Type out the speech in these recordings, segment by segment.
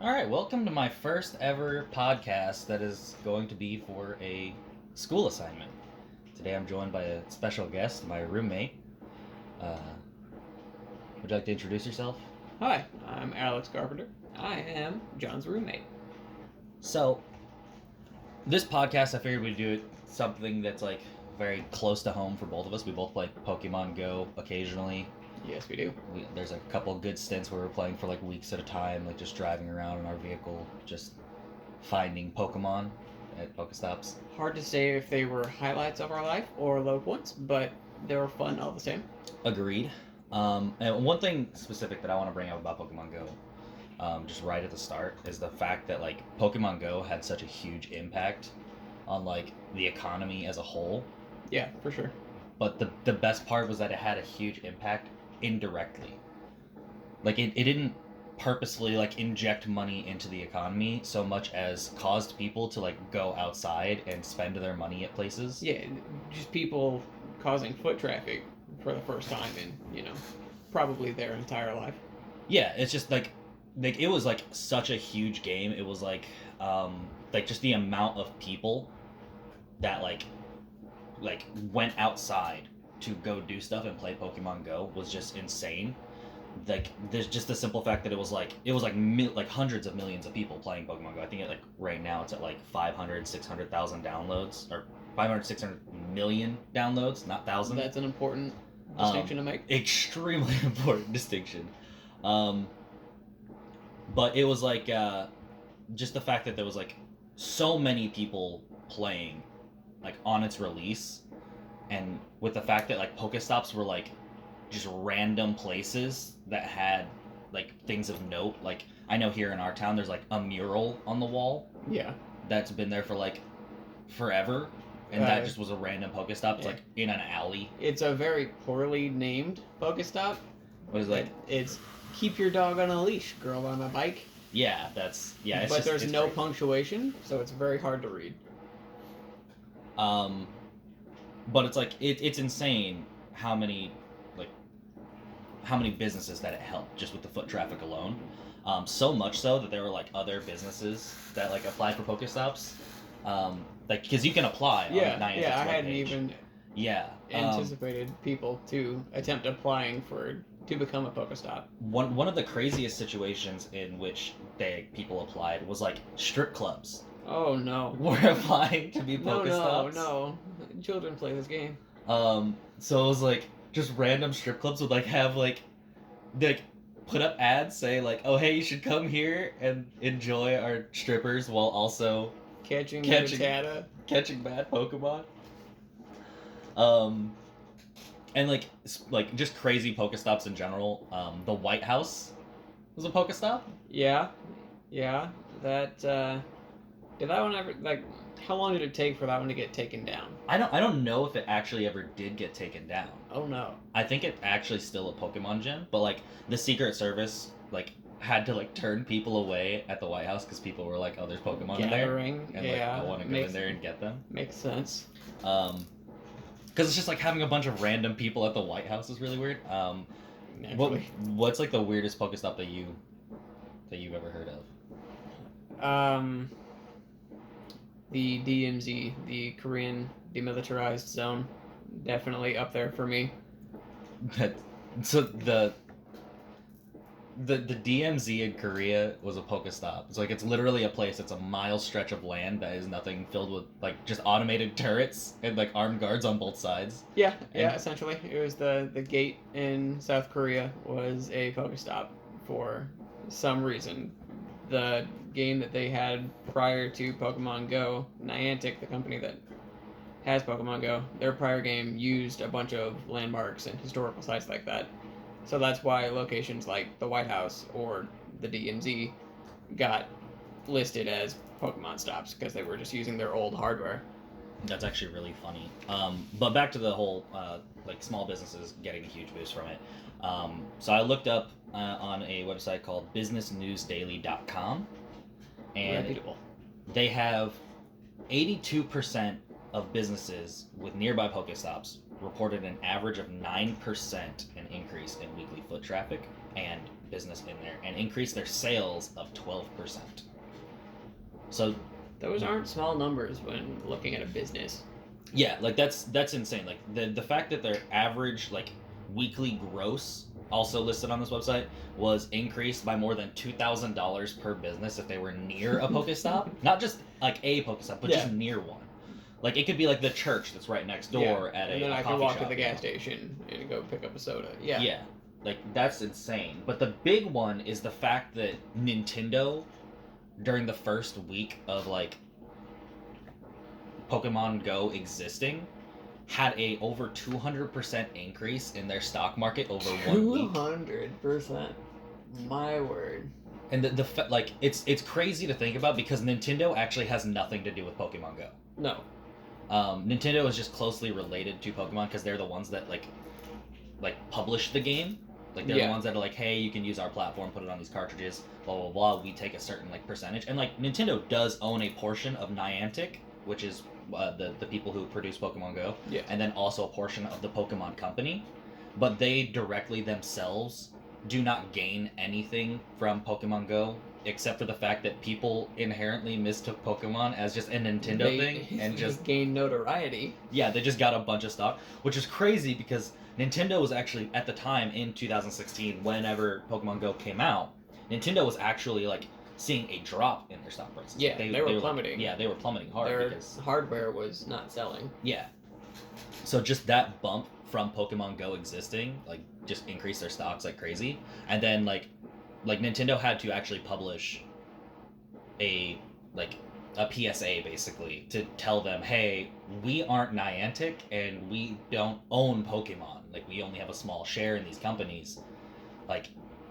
All right, welcome to my first ever podcast that is going to be for a school assignment. Today I'm joined by a special guest, my roommate. Would you like to introduce yourself? Hi, I'm Alex Carpenter. I am John's roommate. So, this podcast, I figured we'd do something that's like very close to home for both of us. We both play Pokemon Go occasionally. Yes, we do. There's a couple good stints where we're playing for like weeks at a time, like just driving around in our vehicle, just finding Pokemon at Pokestops. Hard to say if they were highlights of our life or low points, but they were fun all the same. Agreed. And one thing specific that I want to bring up about Pokemon Go, just right at the start, is the fact that like Pokemon Go had such a huge impact on like the economy as a whole. Yeah, for sure. But the best part was that it had a huge impact indirectly. Like it didn't purposely like inject money into the economy so much as caused people to like go outside and spend their money at places. Yeah, just people causing foot traffic for the first time in, probably their entire life. Yeah, it's just like it was like such a huge game. It was like just the amount of people that like went outside to go do stuff and play Pokemon Go was just insane. Like there's just the simple fact that it was like hundreds of millions of people playing Pokemon Go. I think right now it's at like 600,000 downloads, or 600 million downloads, not thousand. That's an important distinction to make. Extremely important distinction. But it was like just the fact that there was like so many people playing like on its release, and with the fact that like Pokestops were like just random places that had like things of note. Like I know here in our town there's like a mural on the wall. Yeah. That's been there for like forever, and that just was a random Pokestop. It's like in an alley. It's a very poorly named Pokestop. What is that? It's keep your dog on a leash, girl on a bike. Yeah, that's It's but just, there's no great. punctuation, so it's very hard to read. But it's like it's insane how many businesses that it helped just with the foot traffic alone. So much so that there were like other businesses that like applied for Pokestops. Like because you can apply. On I hadn't even anticipated people to attempt applying to become a Pokestop. One of the craziest situations in which people applied was like strip clubs. Oh no. Were applying to be Pokestops. No. Children play this game. So it was like just random strip clubs would like have like put up ads say like, oh hey, you should come here and enjoy our strippers while also catching bad Pokemon. And like just crazy Pokestops in general. The White House was a Pokestop. Yeah. That did that one ever how long did it take for that one to get taken down? I don't know if it actually ever did get taken down. Oh no. I think it actually still a Pokemon gym, but like the Secret Service like had to like turn people away at the White House because people were like, oh, there's Pokemon gathering in there, and like I want to go in there and get them. Makes sense. Because it's just like having a bunch of random people at the White House is really weird. What's like the weirdest Pokestop that you've ever heard of? The DMZ, the Korean Demilitarized Zone, definitely up there for me. So the DMZ in Korea was a Pokestop. It's like it's literally a place. It's a mile stretch of land that is nothing, filled with like just automated turrets and like armed guards on both sides. Yeah, essentially, it was the gate in South Korea was a Pokestop for some reason. The game that they had prior to Pokemon Go, Niantic, the company that has Pokemon Go, their prior game used a bunch of landmarks and historical sites like that. So that's why locations like the White House or the DMZ got listed as Pokemon stops, because they were just using their old hardware. That's actually really funny. But back to the whole like small businesses getting a huge boost from it. So I looked up on a website called businessnewsdaily.com, and reputable. They have 82% of businesses with nearby Pokestops reported an average of 9% an increase in weekly foot traffic, and business in there and increased their sales of 12%. So those aren't small numbers when looking at a business. yeah, like that's insane. Like the fact that their average like weekly gross, also listed on this website, was increased by more than $2,000 per business if they were near a Pokestop. Not just like a Pokestop, but just near one. Like it could be like the church that's right next door at and then a I coffee could walk shop, to the gas station and go pick up a soda. Yeah. Yeah. Like that's insane. But the big one is the fact that Nintendo, during the first week of like Pokemon Go existing, had a over 200% increase in their stock market over 1 week. 200%. My word. And like it's crazy to think about because Nintendo actually has nothing to do with Pokemon Go. No. Nintendo is just closely related to Pokemon because they're the ones that like publish the game. Like they're the ones that are like, hey, you can use our platform, put it on these cartridges, blah blah blah. We take a certain like percentage, and like Nintendo does own a portion of Niantic, which is the people who produce Pokemon Go, and then also a portion of the Pokemon Company, but they directly themselves do not gain anything from Pokemon Go except for the fact that people inherently mistook Pokemon as just a Nintendo thing and just gain notoriety. Yeah, they just got a bunch of stock, which is crazy because Nintendo was actually at the time in 2016, whenever Pokemon Go came out, Nintendo was actually like seeing a drop in their stock prices. Yeah, they were plummeting. Like, they were plummeting hard their because hardware was not selling. Yeah. So just that bump from Pokemon Go existing, like, just increased their stocks like crazy. And then like Nintendo had to actually publish a PSA basically to tell them, hey, we aren't Niantic and we don't own Pokemon. Like, we only have a small share in these companies. Like,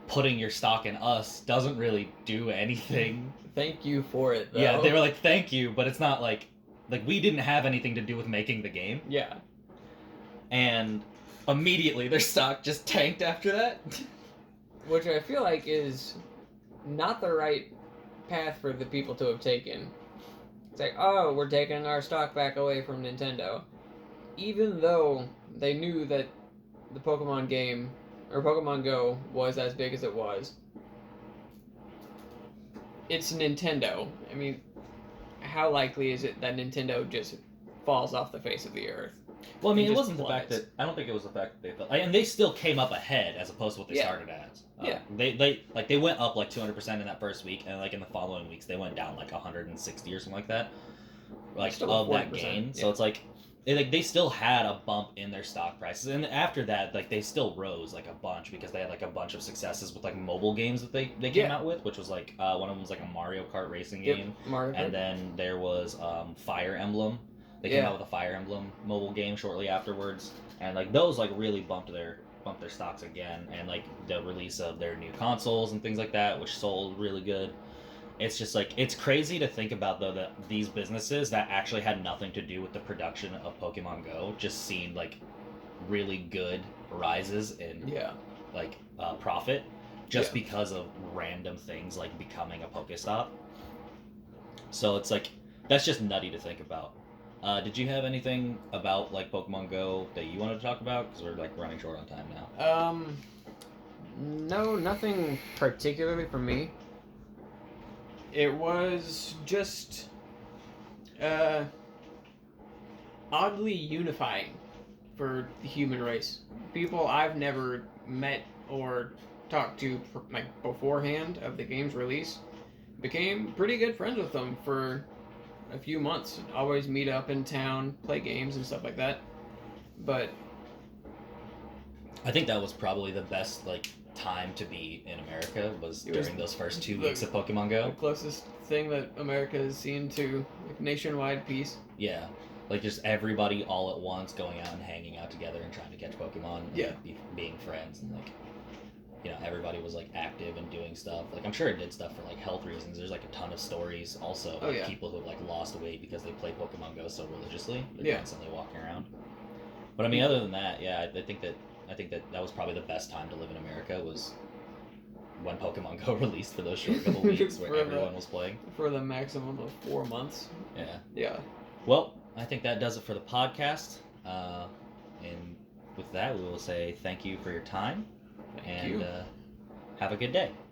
putting your stock in us doesn't really do anything. Thank you for it, though. Yeah, they were like, thank you, but it's not like we didn't have anything to do with making the game. Yeah. And immediately their stock just tanked after that. Which I feel like is not the right path for the people to have taken. It's like, oh, we're taking our stock back away from Nintendo. Even though they knew that the Pokemon game, or Pokemon Go, was as big as it was. It's Nintendo. I mean, how likely is it that Nintendo just falls off the face of the earth? Well, I mean, it wasn't the fact that... I don't think it was the fact that they felt... And they still came up ahead as opposed to what they started as. They went up like 200% in that first week, and like in the following weeks, they went down like 160 or something like that. Like, of that gain. So it's like... They still had a bump in their stock prices, and after that, like, they still rose like a bunch because they had like a bunch of successes with like mobile games that they came out with, which was like one of them was like a Mario Kart racing game, Mario Kart. And then there was Fire Emblem. They came out with a Fire Emblem mobile game shortly afterwards, and like those like really bumped their stocks again, and like the release of their new consoles and things like that, which sold really good. It's just like, it's crazy to think about though that these businesses that actually had nothing to do with the production of Pokemon Go just seen like really good rises in profit just because of random things like becoming a Pokestop. So it's like, that's just nutty to think about. Did you have anything about like Pokemon Go that you wanted to talk about? Because we're like running short on time now. No, nothing particularly for me. It was just oddly unifying for the human race. People I've never met or talked to like beforehand of the game's release became pretty good friends with them for a few months. Always meet up in town, play games and stuff like that. But I think that was probably the best like time to be in America was during those first 2 weeks of Pokemon Go. The closest thing that America has seen to like nationwide peace. Yeah, like just everybody all at once going out and hanging out together and trying to catch Pokemon. And, like, being friends and like, you know, everybody was like active and doing stuff. Like, I'm sure it did stuff for like health reasons. There's like a ton of stories also of people who have like lost weight because they play Pokemon Go so religiously. They're constantly walking around. But I mean, other than that, I think that was probably the best time to live in America was when Pokemon Go released for those short couple weeks where everyone was playing. For the maximum of 4 months. Yeah. Yeah. Well, I think that does it for the podcast. And with that, we will say thank you for your time. Thank you. Have a good day.